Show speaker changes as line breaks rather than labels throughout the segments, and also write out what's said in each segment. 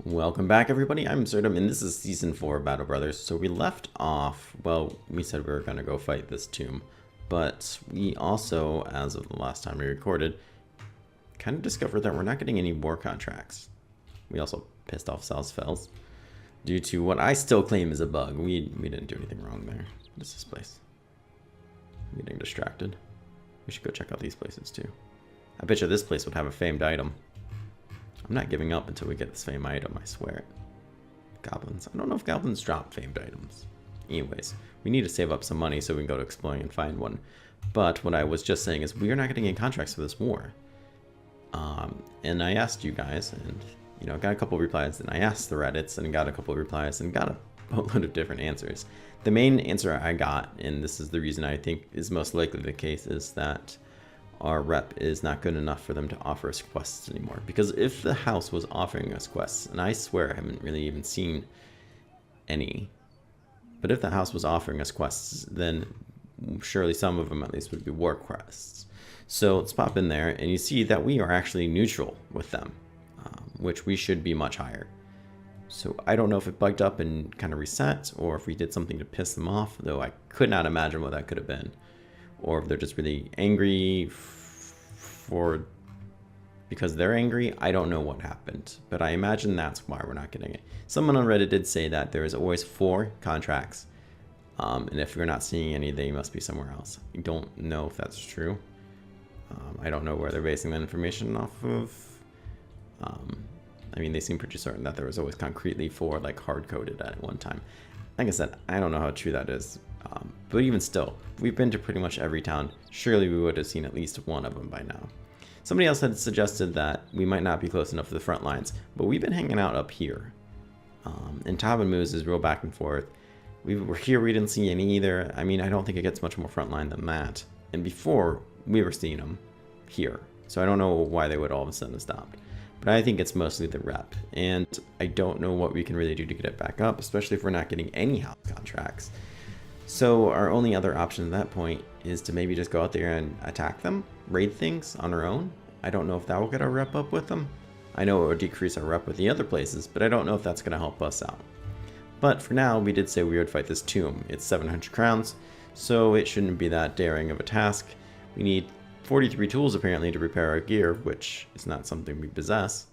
Welcome back, everybody. I'm Absurdum, and this is Season 4 of Battle Brothers. So we left off, well, we said we were going to go fight this tomb, but we also, as of the last time we recorded, kind of discovered that we're not getting any war contracts. We also pissed off Salzfels due to what I still claim is a bug. We didn't do anything wrong there. What is this place? I'm getting distracted. We should go check out these places, too. I bet you this place would have a famed item. I'm not giving up until we get this famed item, I swear. Goblins. I don't know if goblins drop famed items. Anyways, we need to save up some money so we can go to exploring and find one. But what I was just saying is we are not getting any contracts for this war. And I asked you guys, and got a couple of replies, and I asked the Reddits and got a couple of replies and got a boatload of different answers. The main answer I got, and this is the reason I think is most likely the case, is that our rep is not good enough for them to offer us quests anymore. Because if the house was offering us quests, and I swear I haven't really even seen any, but if the house was offering us quests, then surely some of them at least would be war quests. So let's pop in there, and you see that we are actually neutral with them, which we should be much higher. So I don't know if it bugged up and kind of reset, or if we did something to piss them off, though I could not imagine what that could have been. Or if they're just really angry because they're angry. I don't know what happened, but I imagine that's why we're not getting it. Someone on Reddit did say that there is always 4 contracts, and if you're not seeing any, they must be somewhere else. I don't know if that's true. I don't know where they're basing that information off of. I mean, they seem pretty certain that there was always concretely 4 like hard-coded at one time. Like I said, I don't know how true that is. But even still, we've been to pretty much every town. Surely we would have seen at least one of them by now. Somebody else had suggested that we might not be close enough to the front lines, but we've been hanging out up here. And Tab and Moose is real back and forth. We were here, we didn't see any either. I mean, I don't think it gets much more front line than that. And before, we were seeing them here. So I don't know why they would all of a sudden have stopped. But I think it's mostly the rep. And I don't know what we can really do to get it back up, especially if we're not getting any house contracts. So our only other option at that point is to maybe just go out there and attack them, raid things on our own. I don't know if that will get our rep up with them. I know it would decrease our rep with the other places, but I don't know if that's going to help us out. But for now, we did say we would fight this tomb. It's 700 crowns, so it shouldn't be that daring of a task. We need 43 tools apparently to repair our gear, which is not something we possess.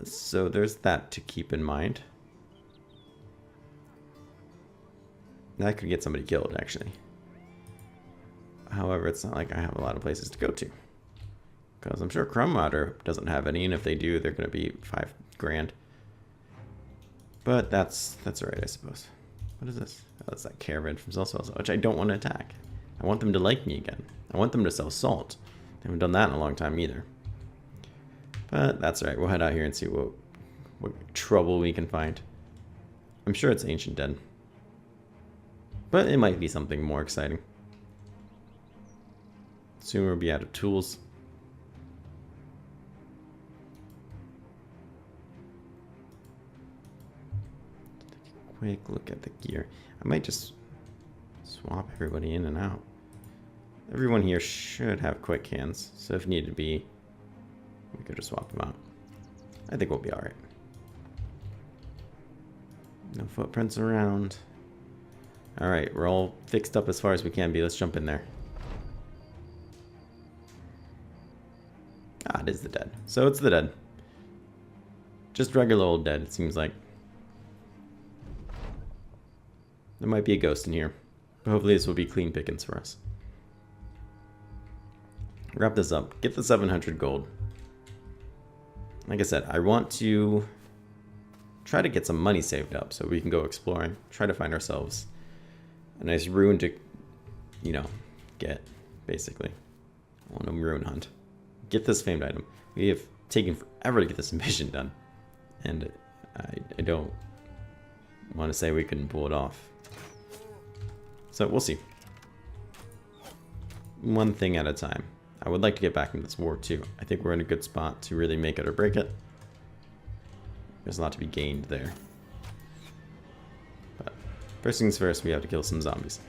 So there's that to keep in mind. That could get somebody killed, actually. However, it's not like I have a lot of places to go to. Because I'm sure Crumwater doesn't have any, and if they do, they're going to be 5 grand. But that's alright, I suppose. What is this? Oh, that's that caravan from Salzfels, which I don't want to attack. I want them to like me again. I want them to sell salt. They haven't done that in a long time either. But that's alright, we'll head out here and see what trouble we can find. I'm sure it's Ancient Dead. But it might be something more exciting. Soon we'll be out of tools. Take a quick look at the gear. I might just swap everybody in and out. Everyone here should have quick hands, so if need to be, we could just swap them out. I think we'll be alright. No footprints around. Alright, we're all fixed up as far as we can be. Let's jump in there. Ah, it is the dead. So it's the dead. Just regular old dead, it seems like. There might be a ghost in here. But hopefully this will be clean pickings for us. Wrap this up. Get the 700 gold. Like I said, I want to try to get some money saved up so we can go exploring. Try to find ourselves a nice ruin to, get, basically. I want a ruin hunt. Get this famed item. We have taken forever to get this mission done. And I don't want to say we couldn't pull it off. So we'll see. One thing at a time. I would like to get back into this war too. I think we're in a good spot to really make it or break it. There's a lot to be gained there. But first things first, we have to kill some zombies.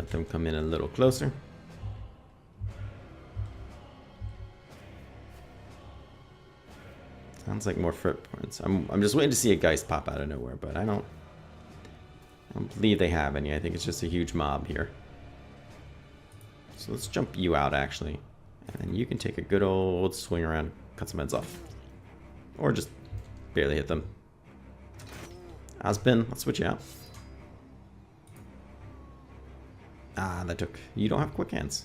Let them come in a little closer. Sounds like more footprints. I'm just waiting to see a Geist pop out of nowhere, but I don't believe they have any. I think it's just a huge mob here. So let's jump you out, actually. And then you can take a good old swing around, cut some heads off. Or just barely hit them. Aspen, let's switch you out. Ah, that took... You don't have quick hands.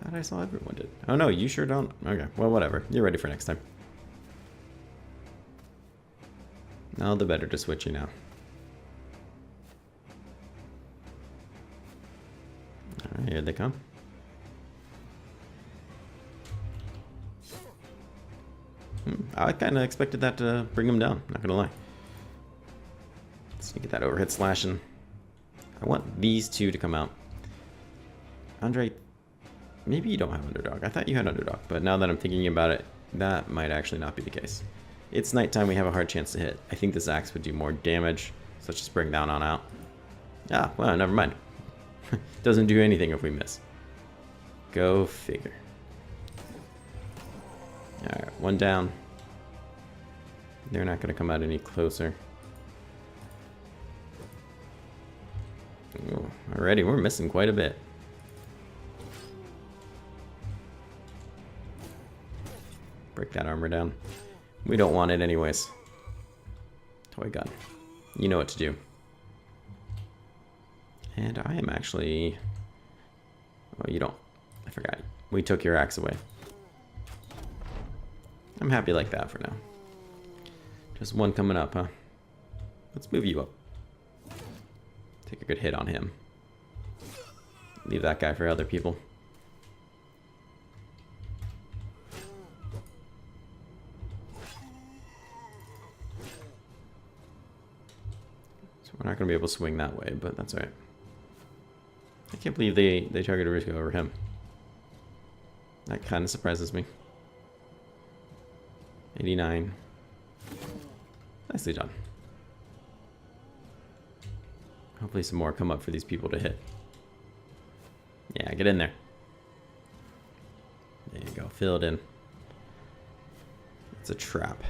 Thought I saw everyone did. Oh no, you sure don't? Okay, well whatever. You're ready for next time. All the better to switch you now. Alright, here they come. I kind of expected that to bring him down, not gonna lie. Let's get that overhead slashing. I want these two to come out. Andre, maybe you don't have underdog. I thought you had underdog, but now that I'm thinking about it, that might actually not be the case. It's nighttime, we have a hard chance to hit. I think this axe would do more damage, so let's just bring down on out. Ah, well, never mind. Doesn't do anything if we miss. Go figure. Alright, one down. They're not going to come out any closer. Ooh, already, we're missing quite a bit. Break that armor down. We don't want it anyways. Toy gun. You know what to do. And I am actually... Oh, you don't. I forgot. We took your axe away. I'm happy like that for now. Just one coming up, huh? Let's move you up. Take a good hit on him. Leave that guy for other people. So we're not going to be able to swing that way, but that's alright. I can't believe they targeted Risco over him. That kind of surprises me. 89. Nicely done. Hopefully some more come up for these people to hit. Yeah, get in there. There you go, fill it in. It's a trap.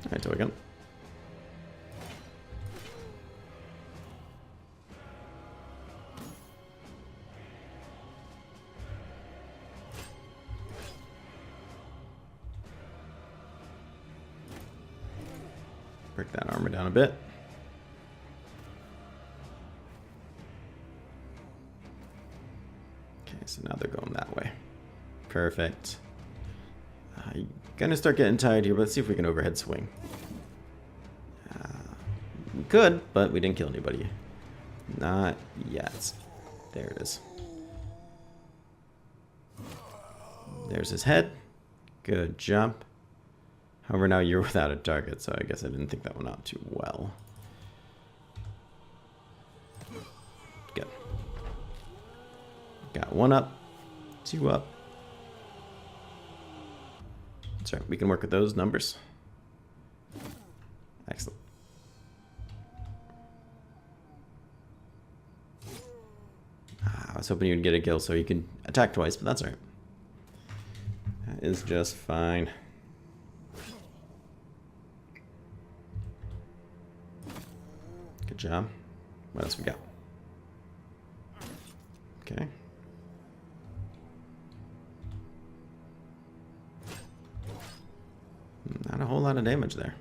Alright, do it again. Break that armor down a bit. Okay, so now they're going that way. Perfect. I'm gonna start getting tired here, but let's see if we can overhead swing. We could, but we didn't kill anybody. Not yet. There it is. There's his head. Good jump. However, now you're without a target, so I guess I didn't think that one out too well. Good. Got one up, two up. That's right, we can work with those numbers. Excellent. I was hoping you'd get a kill so you can attack twice, but that's alright. That is just fine. Good job. What else we got? Okay. Not a whole lot of damage there.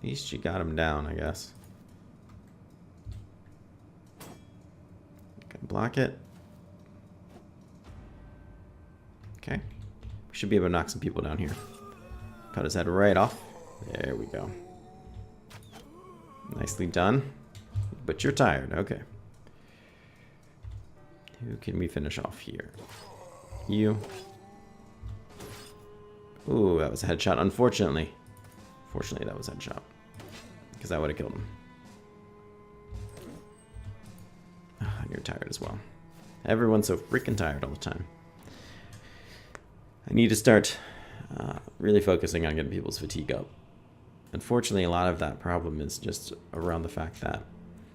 At least you got him down, I guess. Okay, block it. Okay. We should be able to knock some people down here. Cut his head right off. There we go. Nicely done. But you're tired. Okay. Who can we finish off here? You. Ooh, that was a headshot, unfortunately. Fortunately, that was a headshot. Because that would have killed him. And you're tired as well. Everyone's so freaking tired all the time. I need to start really focusing on getting people's fatigue up. Unfortunately, a lot of that problem is just around the fact that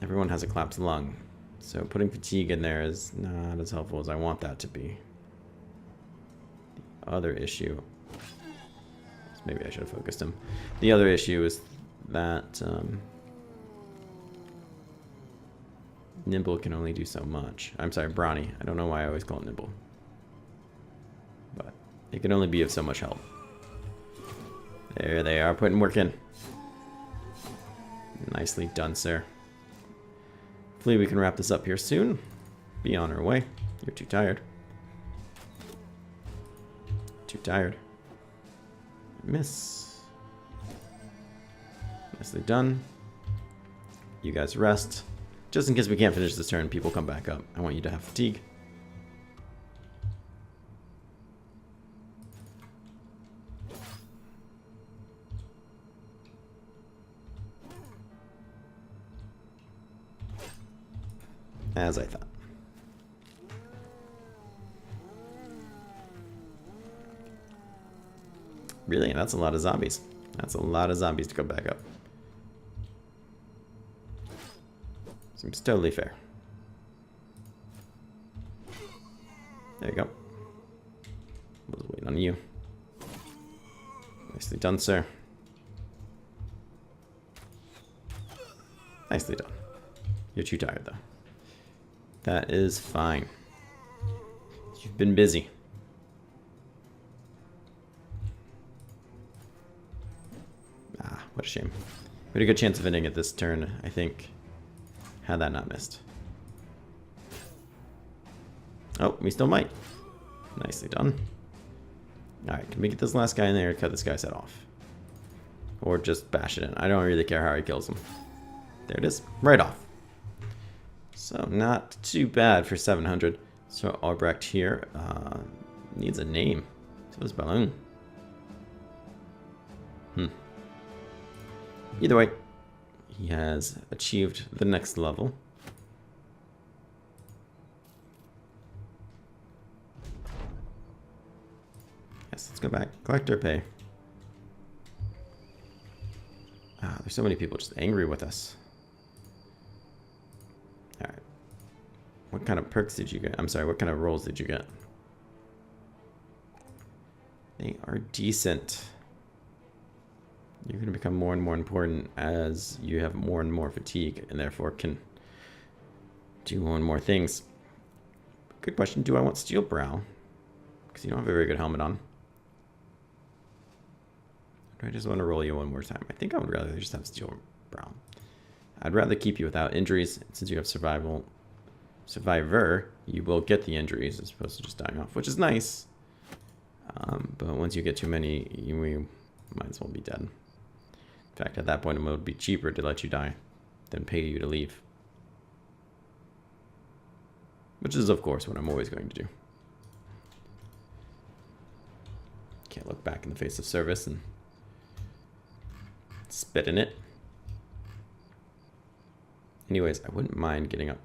everyone has a collapsed lung. So putting fatigue in there is not as helpful as I want that to be. The other issue... Maybe I should have focused him. The other issue is that Nimble can only do so much. I'm sorry, Brawny. I don't know why I always call it Nimble. But it can only be of so much help. There they are, putting work in. Nicely done, sir. Hopefully we can wrap this up here soon. Be on our way. You're too tired. Too tired. Miss. Nicely done. You guys rest. Just in case we can't finish this turn, people come back up. I want you to have fatigue. As I thought. Really? That's a lot of zombies. That's a lot of zombies to come back up. Seems totally fair. There you go. Was waiting on you. Nicely done, sir. Nicely done. You're too tired, though. That is fine. You've been busy. Ah, what a shame. We had a good chance of ending it this turn, I think. Had that not missed. Oh, we still might. Nicely done. Alright, can we get this last guy in there and cut this guy's head off? Or just bash it in. I don't really care how he kills him. There it is. Right off. So, not too bad for 700. So, Albrecht here needs a name. So does Balloon. Either way, he has achieved the next level. Yes, let's go back. Collector pay. Ah, there's so many people just angry with us. Alright. What kind of perks did you get? I'm sorry, what kind of rolls did you get? They are decent. You're going to become more and more important as you have more and more fatigue and therefore can do more and more things. Good question. Do I want Steel Brow? Because you don't have a very good helmet on. Or do I just want to roll you one more time? I think I would rather just have Steel Brow. I'd rather keep you without injuries. Since you have Survivor, you will get the injuries as opposed to just dying off, which is nice. But once you get too many, you might as well be dead. In fact, at that point, it would be cheaper to let you die than pay you to leave. Which is, of course, what I'm always going to do. Can't look back in the face of service and spit in it. Anyways, I wouldn't mind getting up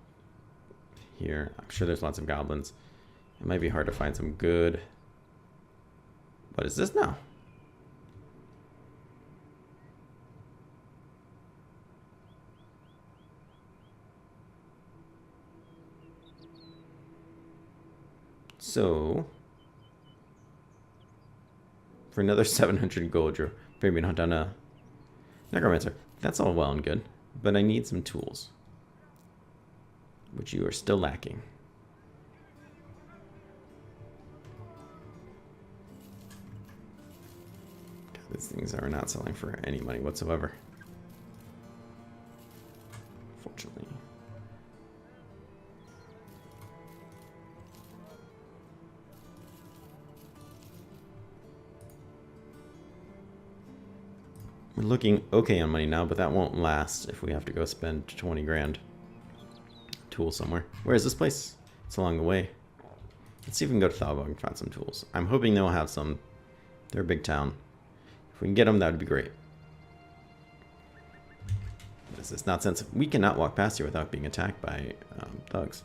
here. I'm sure there's lots of goblins. It might be hard to find some good... What is this now? So, for another 700 gold, you're premium hunt on a necromancer. That's all well and good, but I need some tools, which you are still lacking. God, these things are not selling for any money whatsoever. Fortunately. We're looking okay on money now, but that won't last if we have to go spend 20 grand. Tool somewhere. Where is this place? It's along the way. Let's see if we can go to Thalbog and find some tools. I'm hoping they'll have some. They're a big town. If we can get them, that would be great. This is not sensible. We cannot walk past here without being attacked by thugs.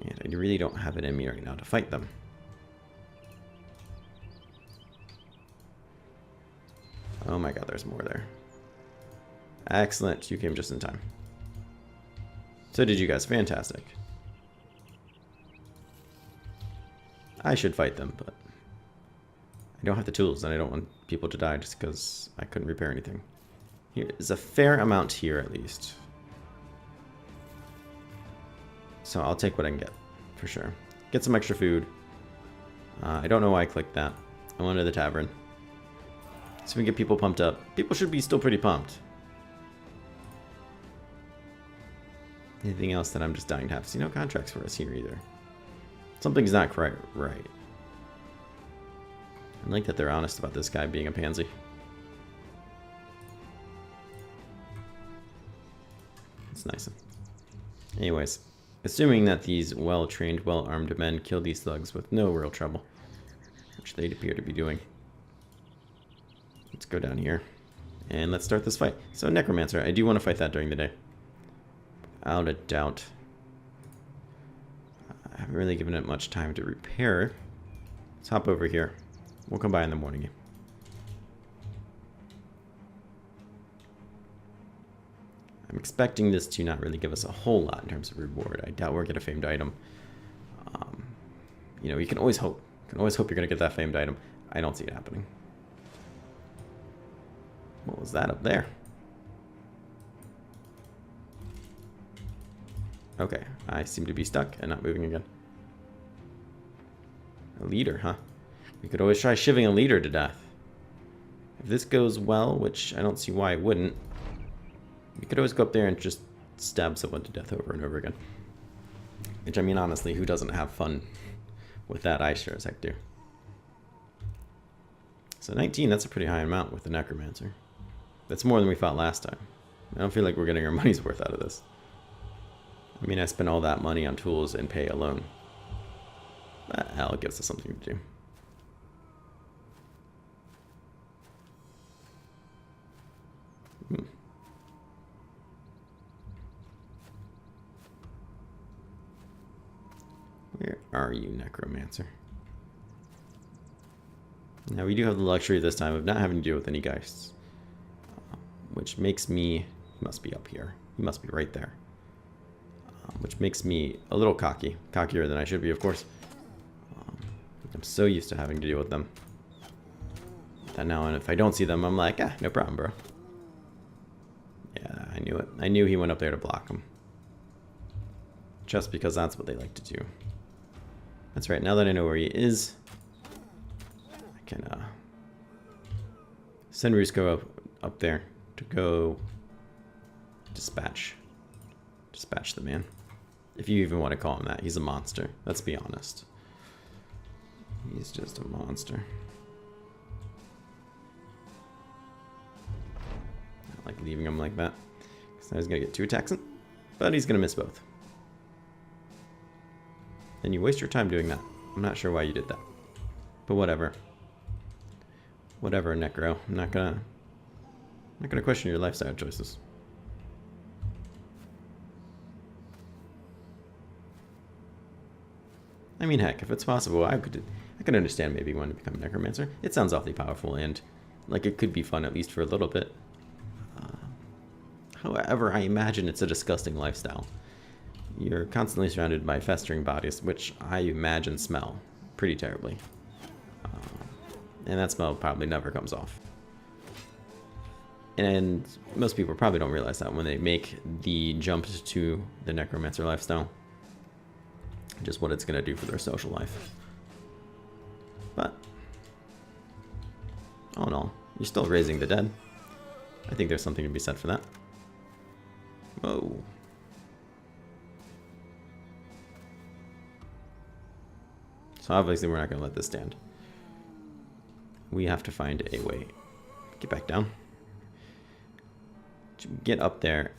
And I really don't have it in me right now to fight them. Oh my god, there's more there. Excellent, you came just in time. So did you guys, fantastic. I should fight them, but I don't have the tools, and I don't want people to die just because I couldn't repair anything. Here is a fair amount here, at least. So I'll take what I can get, for sure. Get some extra food. I don't know why I clicked that. I went to the tavern. So we get people pumped up. People should be still pretty pumped. Anything else that I'm just dying to have? See, no contracts for us here either. Something's not quite right. I like that they're honest about this guy being a pansy. It's nice. Anyways, assuming that these well-trained, well-armed men kill these thugs with no real trouble, which they appear to be doing. Let's go down here and let's start this fight. So Necromancer, I do want to fight that during the day. Without a doubt. I haven't really given it much time to repair. Let's hop over here. We'll come by in the morning. I'm expecting this to not really give us a whole lot in terms of reward. I doubt we'll get a famed item. You know, you can always hope. You can always hope you're going to get that famed item. I don't see it happening. What was that up there? Okay, I seem to be stuck and not moving again. A leader, huh? We could always try shivving a leader to death. If this goes well, which I don't see why it wouldn't, we could always go up there and just stab someone to death over and over again. Which, I mean, honestly, who doesn't have fun with that? I sure as heck do. So 19, that's a pretty high amount with the Necromancer. That's more than we fought last time. I don't feel like we're getting our money's worth out of this. I mean, I spent all that money on tools and pay alone. But hell, it gives us something to do. Where are you, Necromancer? Now, we do have the luxury this time of not having to deal with any geists. Which makes me... He must be up here. He must be right there. Which makes me a little cocky. Cockier than I should be, of course. I'm so used to having to deal with them. That now, and if I don't see them, I'm like, no problem, bro. Yeah, I knew it. I knew he went up there to block him. Just because that's what they like to do. That's right, now that I know where he is, I can send Rusko up there to go dispatch the man. If you even want to call him that. He's a monster. Let's be honest. He's just a monster. I don't like leaving him like that. Because now he's going to get 2 attacks in. But he's going to miss both. And you waste your time doing that. I'm not sure why you did that. But whatever. Whatever, Necro. I'm not gonna question your lifestyle choices. I mean, heck, if it's possible, I could understand maybe wanting to become a Necromancer. It sounds awfully powerful, and like it could be fun at least for a little bit. However, I imagine it's a disgusting lifestyle. You're constantly surrounded by festering bodies, which I imagine smell pretty terribly. And that smell probably never comes off. And most people probably don't realize that when they make the jump to the Necromancer lifestyle. Just what it's going to do for their social life. But, all in all, you're still raising the dead. I think there's something to be said for that. Whoa. So obviously we're not going to let this stand. We have to find a way. Get back down. Get up there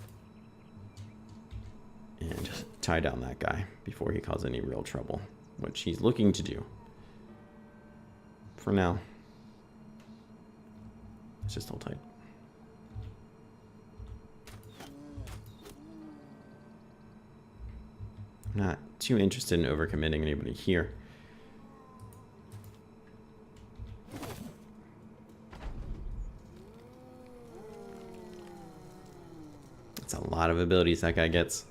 and tie down that guy before he causes any real trouble, which he's looking to do. For now, let's just hold tight. I'm not too interested in overcommitting anybody here. That's a lot of abilities that guy gets.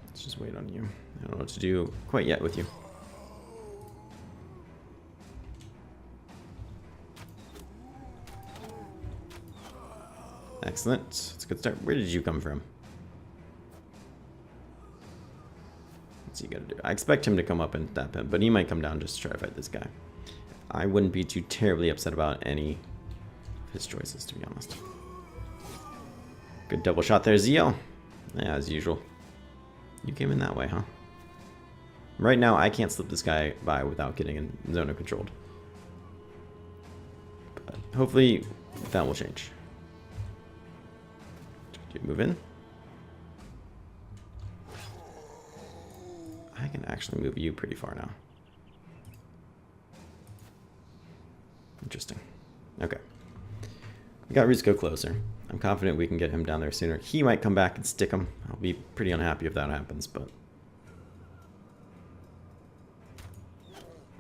Let's just wait on you. I don't know what to do quite yet with you. Excellent. That's a good start. Where did you come from? What's he gonna do? I expect him to come up and stab him, but he might come down just to try to fight this guy. I wouldn't be too terribly upset about any of his choices, to be honest. Good double shot there, Zio. Yeah, as usual. You came in that way, huh? Right now, I can't slip this guy by without getting in zone of controlled. But hopefully, that will change. Do you move in? I can actually move you pretty far now. Interesting. Okay. We got Rizko closer. I'm confident we can get him down there sooner. He might come back and stick him. I'll be pretty unhappy if that happens, but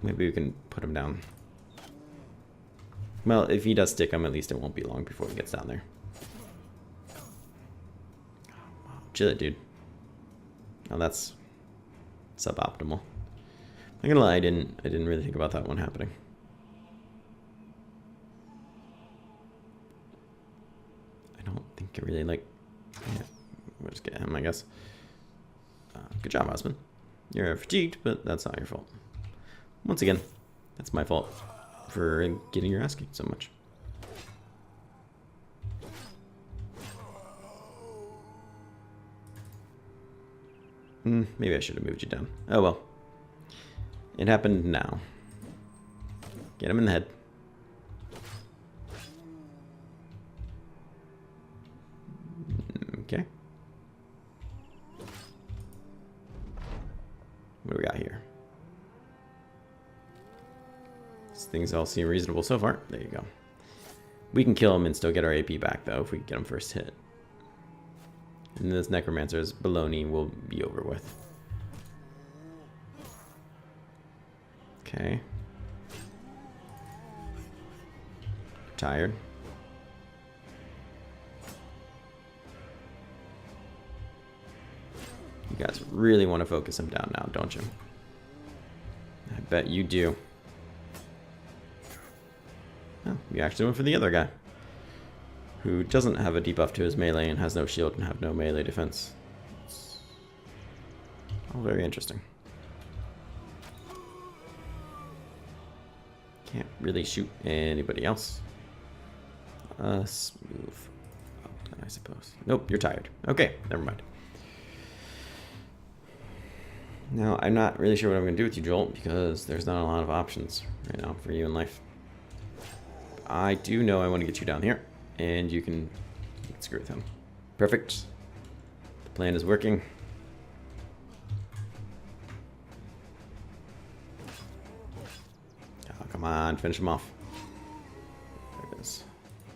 maybe we can put him down. Well, if he does stick him, at least it won't be long before he gets down there. Chill it, dude. Oh, that's suboptimal. I'm gonna lie, I didn't really think about that one happening. I don't think I really like. Yeah, we'll just get him, I guess. Good job, husband. You're fatigued, but that's not your fault. Once again, that's my fault for getting your ass kicked so much. Maybe I should have moved you down. Oh well. It happened now. Get him in the head. Okay. What do we got here? These things all seem reasonable so far. There you go. We can kill him and still get our AP back, though, if we get him first hit. And this Necromancer's baloney will be over with. Okay. Tired. You guys really want to focus him down now, don't you? I bet you do. Oh, you actually went for the other guy, who doesn't have a debuff to his melee and has no shield and have no melee defense. It's all very interesting. Can't really shoot anybody else. Move up then, I suppose. Nope, you're tired. Okay, never mind. Now, I'm not really sure what I'm going to do with you, Joel, because there's not a lot of options right now for you in life. I do know I want to get you down here, and you can screw with him. Perfect. The plan is working. Oh, come on, finish him off. There it is.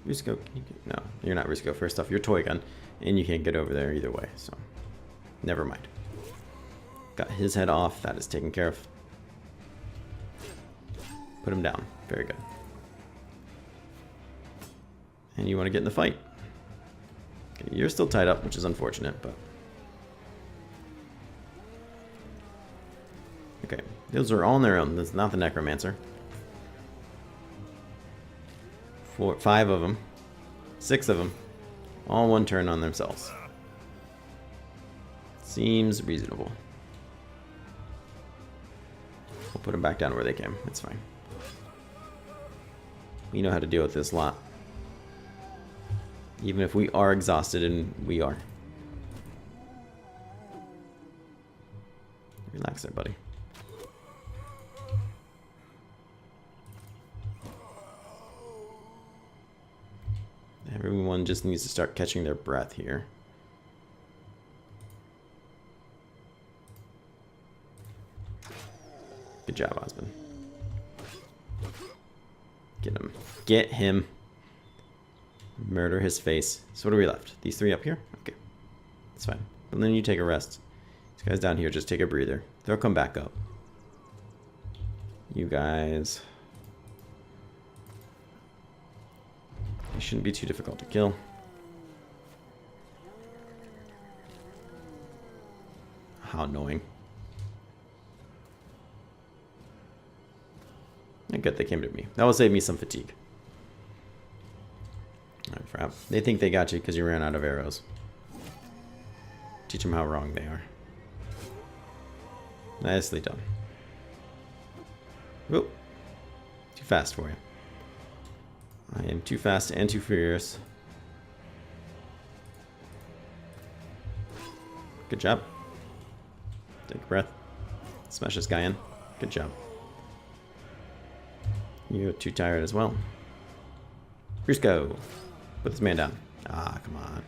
Rusco, no, you're not Rusco. First off, you're Toy Gun, and you can't get over there either way, so never mind. Got his head off. That is taken care of. Put him down. Very good. And you want to get in the fight. Okay, you're still tied up, which is unfortunate, but... Okay, those are all on their own. That's not the Necromancer. 5 of them. 6 of them. All one turn on themselves. Seems reasonable. We'll put them back down where they came. It's fine. We know how to deal with this lot. Even if we are exhausted, and we are. Relax there, buddy. Everyone just needs to start catching their breath here. Good job, husband. Get him. Get him. Murder his face. So what are we left? These three up here? Okay. That's fine. But then you take a rest. These guys down here, just take a breather. They'll come back up. You guys... They shouldn't be too difficult to kill. How annoying. Good, they came to me. That will save me some fatigue. Oh, crap. They think they got you because you ran out of arrows. Teach them how wrong they are. Nicely done. Whoop. Too fast for you. I am too fast and too furious. Good job. Take a breath. Smash this guy in. Good job. You're too tired as well. Crisco. Put this man down. Ah, come on.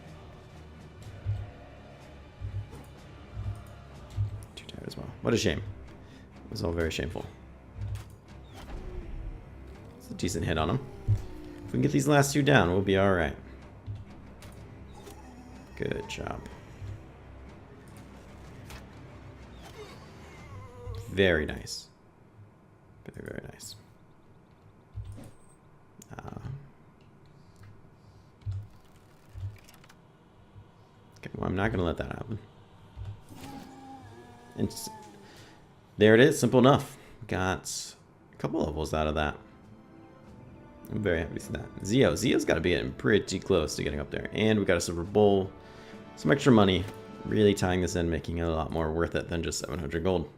Too tired as well. What a shame. It was all very shameful. It's a decent hit on him. If we can get these last two down, we'll be alright. Good job. Very nice. Very, very nice. Okay, well, I'm not going to let that happen. And there it is. Simple enough. Got a couple levels out of that. I'm very happy to see that. Zio's got to be getting pretty close to getting up there. And we got a silver bowl. Some extra money. Really tying this in, making it a lot more worth it than just 700 gold.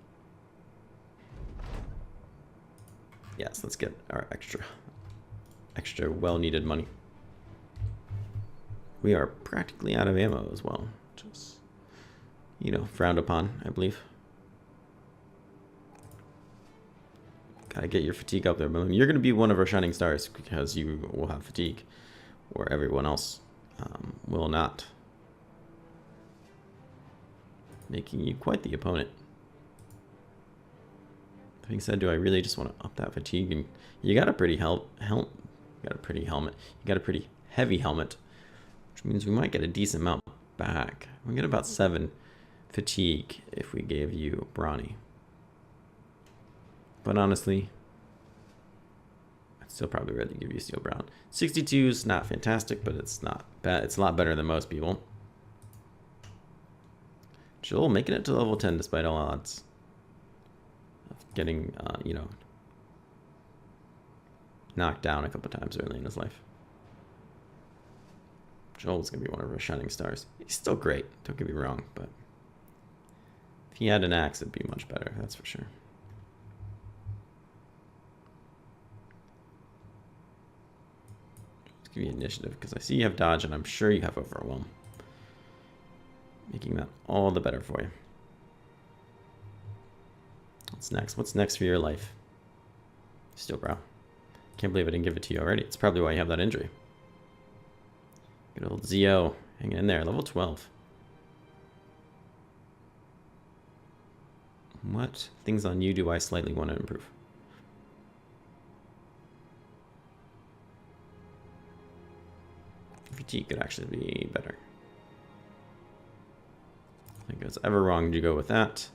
Yes, let's get our extra well-needed money. We are practically out of ammo as well, which is, you know, frowned upon, I believe. Gotta get your fatigue up there, Balloon. You're gonna be one of our shining stars because you will have fatigue, where everyone else will not. Making you quite the opponent. That being said, do I really just want to up that fatigue? And you got a pretty you got a pretty helmet. You got a pretty heavy helmet, which means we might get a decent amount back. We get about 7 fatigue if we gave you brawny. But honestly, I'd still probably rather give you steel brown. 62 is not fantastic, but it's not bad. It's a lot better than most people. Joel making it to level 10 despite all odds. Getting, you know, knocked down a couple times early in his life. Joel's going to be one of our shining stars. He's still great, don't get me wrong, but if he had an axe, it'd be much better, that's for sure. Let's give you initiative, because I see you have dodge, and I'm sure you have overwhelm. Making that all the better for you. What's next? What's next for your life? Steel brow. Can't believe I didn't give it to you already. It's probably why you have that injury. Good old Zio. Hang in there. Level 12. What things on you do I slightly want to improve? Fatigue could actually be better. I think it's ever wrong to go with that.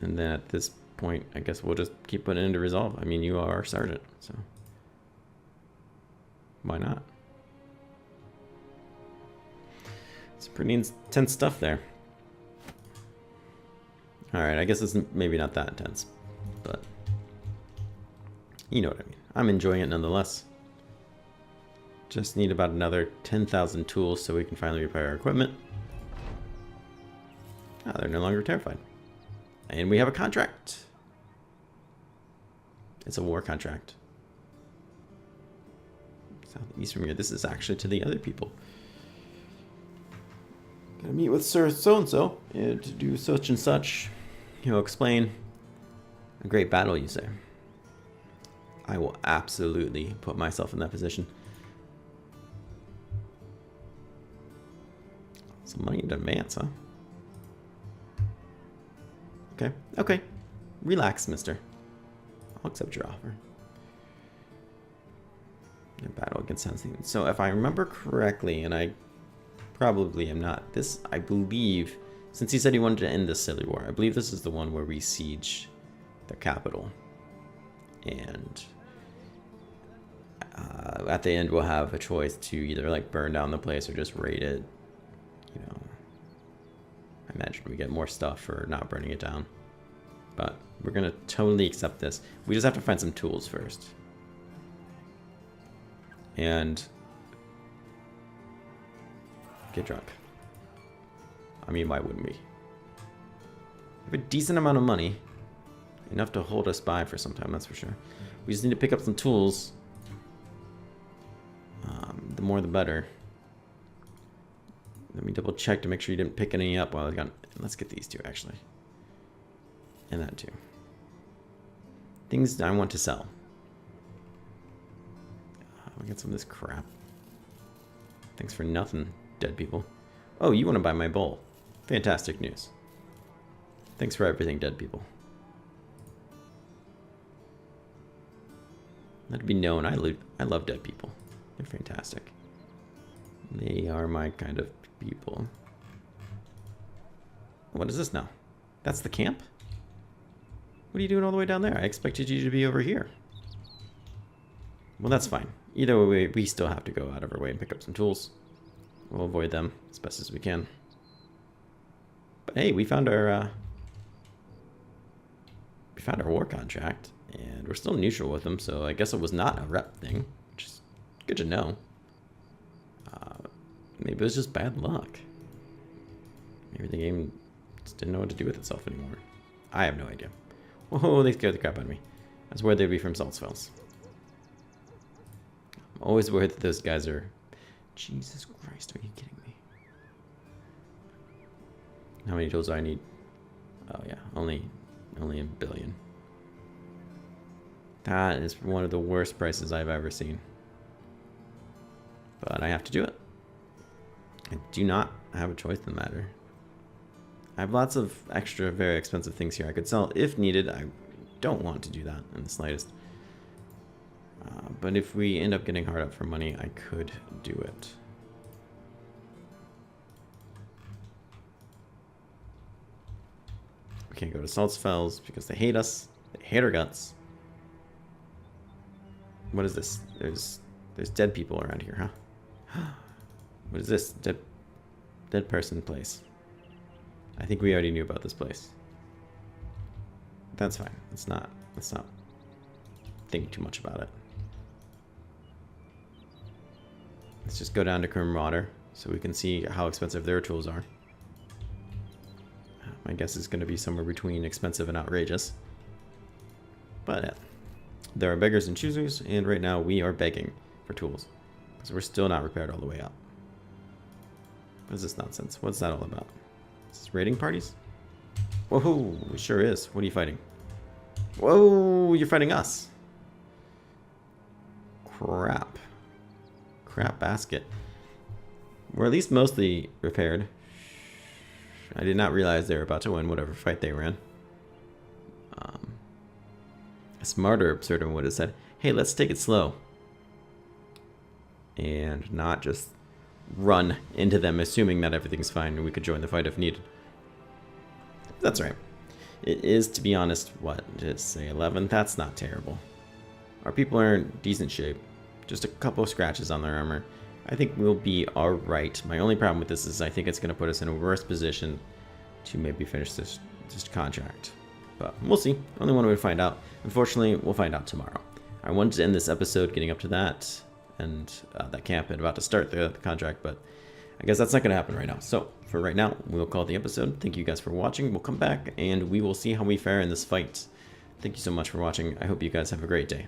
And then at this point, I guess we'll just keep putting it into resolve. I mean, you are our sergeant, so why not? It's pretty intense stuff there. All right, I guess it's maybe not that intense, but you know what I mean. I'm enjoying it nonetheless. Just need about another 10,000 tools so we can finally repair our equipment. Ah, they're no longer terrified. And we have a contract. It's a war contract. Southeast from here. This is actually to the other people. Gonna meet with Sir So-and-so to do such and such. He'll explain. A great battle, you say. I will absolutely put myself in that position. Some money in advance, huh? Okay, okay. Relax, mister. I'll accept your offer. A battle against something. So if I remember correctly, and I probably am not, this, I believe, since he said he wanted to end this civil war, I believe this is the one where we siege the capital. And at the end, we'll have a choice to either like burn down the place or just raid it. You know, I imagine we get more stuff for not burning it down. But we're gonna totally accept this. We just have to find some tools first. And get drunk. I mean, why wouldn't we? We have a decent amount of money. Enough to hold us by for some time, that's for sure. We just need to pick up some tools. The more the better. Let me double check to make sure you didn't pick any up while I was gone. Let's get these two, actually. And that too. Things I want to sell. I'll get some of this crap. Thanks for nothing, dead people. Oh, you want to buy my bowl. Fantastic news. Thanks for everything, dead people. Let it be known, I love dead people. They're fantastic. They are my kind of people. What is this now? That's the camp? What are you doing all the way down there? I expected you to be over here. Well, that's fine. Either way, we still have to go out of our way and pick up some tools. We'll avoid them as best as we can. But hey, we found our war contract, and we're still neutral with them, so I guess it was not a rep thing, which is good to know. Maybe it was just bad luck. Maybe the game just didn't know what to do with itself anymore. I have no idea. Whoa, they scared the crap out of me. I was worried they'd be from Saltzfels. I'm always worried that those guys are... Jesus Christ, are you kidding me? How many tools do I need? Oh yeah, only a billion. That is one of the worst prices I've ever seen. But I have to do it. I do not have a choice in the matter. I have lots of extra, very expensive things here I could sell if needed. I don't want to do that in the slightest. But if we end up getting hard up for money, I could do it. We can't go to Saltzfels because they hate us. They hate our guts. What is this? There's dead people around here, huh? What is this? Dead person place. I think we already knew about this place. That's fine. Let's not think too much about it. Let's just go down to Kermwater so we can see how expensive their tools are. My guess is going to be somewhere between expensive and outrageous. But there are beggars and choosers, and right now we are begging for tools. Because we're still not repaired all the way up. What is this nonsense? What's that all about? Is this raiding parties? Whoa, it sure is. What are you fighting? Whoa, you're fighting us. Crap. Crap basket. We're at least mostly repaired. I did not realize they were about to win whatever fight they were in. A smarter Absurdum would have said, hey, let's take it slow. And not just run into them assuming that everything's fine and we could join the fight if needed. That's right. It is, to be honest, what, just say 11? That's not terrible. Our people are in decent shape. Just a couple of scratches on their armor. I think we'll be alright. My only problem with this is I think it's going to put us in a worse position to maybe finish this contract. But we'll see. Only one way to find out. Unfortunately, we'll find out tomorrow. I wanted to end this episode getting up to that and that camp and about to start the contract, but I guess that's not going to happen right now. So for right now, we'll call the episode. Thank you guys for watching. We'll come back and we will see how we fare in this fight. Thank you so much for watching. I hope you guys have a great day.